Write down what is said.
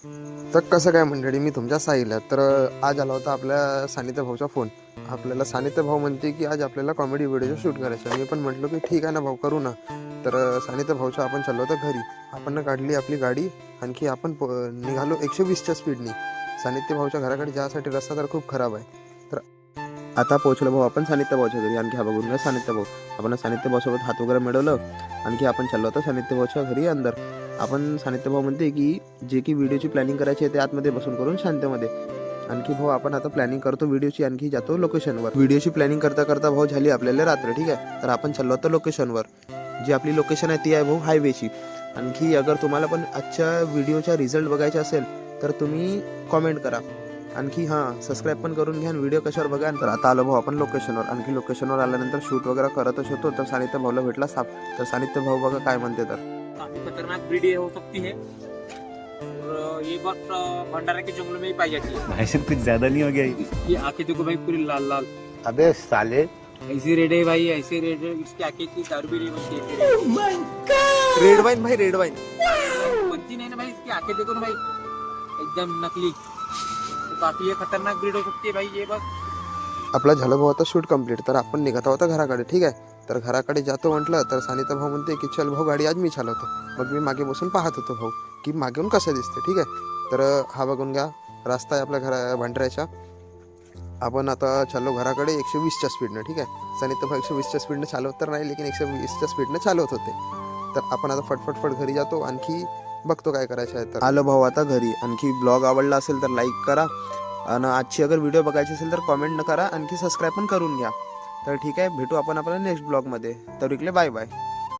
तर कसं काय मंडळी, मी तुमच्या साईला तर आज आला होता आपल्या सानिध्य भाऊचा फोन. आपल्याला सानिध्य भाऊ म्हणते की आज आपल्याला कॉमेडी व्हिडिओ शूट करायचं. मी पण म्हटलो की ठीक आहे ना भाऊ, करू ना. तर सानिध्य भाऊच्या आपण चाललो होतो घरी. आपण काढली आपली गाडी, आणखी आपण निघालो 120च्या स्पीडनी. सानिध्य भाऊच्या घराकडे जायसाठी रस्ता तर खूप खराब आहे. तर आता पोहोचलो भाऊ आपण सानिध्य भाऊच्या घरी. आणखी हा बघून घ्या सानिध्य भाऊ. आपण सानिध्य भाऊसोबत हात वगैरे मिळवलं. आणखी आपण चाललो होतो सानिध्य भाऊच्या घरी अंदर. आपण सानिध्य भाऊ म्हणते की जे की व्हिडिओची प्लॅनिंग करायची आहे ते आतमध्ये बसून करून शांतमध्ये. आणखी भाऊ आपण आता प्लॅनिंग करतो व्हिडिओची, आणखी जातो लोकेशनवर. व्हिडिओची प्लॅनिंग करता करता भाऊ झाली आपल्याला रात्र. ठीक आहे, तर आपण चाललो होतो लोकेशनवर. जी आपली लोकेशन आहे ती आहे भाऊ हायवेची. आणखी अगर तुम्हाला पण आजच्या व्हिडिओचा रिझल्ट बघायचा असेल तर तुम्ही कॉमेंट करा. आणखी हां, सबस्क्राईब पण करून घ्या. व्हिडिओ कशावर बघा. तर आता आलो भाऊ आपण लोकेशनवर. आणखी लोकेशनवर आल्यानंतर शूट वगैरे करतच होतो तर सानिध्य भाऊला भेटला साप. तर सानिध्य भाऊ बघा काय म्हणते. तर काफी खतरनाक ब्रीड हो सकती है और ये बात भंडारा के जंगलों में ही पाई जाती है। भाई साहब कुछ ज्यादा नहीं हो गया ये? इसकी आंखें देखो भाई पूरी लाल लाल, अबे साले, ऐसी रेड है भाई, ऐसी रेड है, इसकी आंखें की दारू भी नहीं बनती है। रेड वाईन भाई, रेड वाईन बनती नहीं ना भाई, इसकी आंखें देखो ना भाई, एकदम नकली। तो काफी ये खतरनाक ब्रीड हो सकती है भाई ये बस। आपला झालं भाऊ आता शूट कम्प्लीट. तर आपण निघत आहोत घराकडे. ठीक आहे, तर घराकडे जातो म्हटलं तर सानिध्य भाऊ म्हणते की चल भाऊ गाडी आज मी चालवतो. मग मी मागे बसून पाहत होतो भाऊ की मागेून कसं दिसते. ठीक आहे, तर हा बघून घ्या रस्ता आहे आपल्या घरा भंडाऱ्याच्या. आपण आता चाललो घराकडे 120च्या स्पीडनं. ठीक आहे, सानिध्य भाऊ 120च्या स्पीडनं चालवत तर नाही, लेकिन 120च्या स्पीडनं चालवत होते. तर आपण आता फटफट घरी जातो, आणखी बघतो काय करायचं आहे. तर आलो भाऊ आता घरी. आणखी ब्लॉग आवडला असेल तर लाईक करा, आणि आजची अगर व्हिडिओ बघायची असेल तर कॉमेंट करा, आणखी सबस्क्राईब पण करून घ्या. तर ठीक आहे, भेटू आपण आपल्या नेक्स्ट ब्लॉगमध्ये. तर इकडे बाय बाय.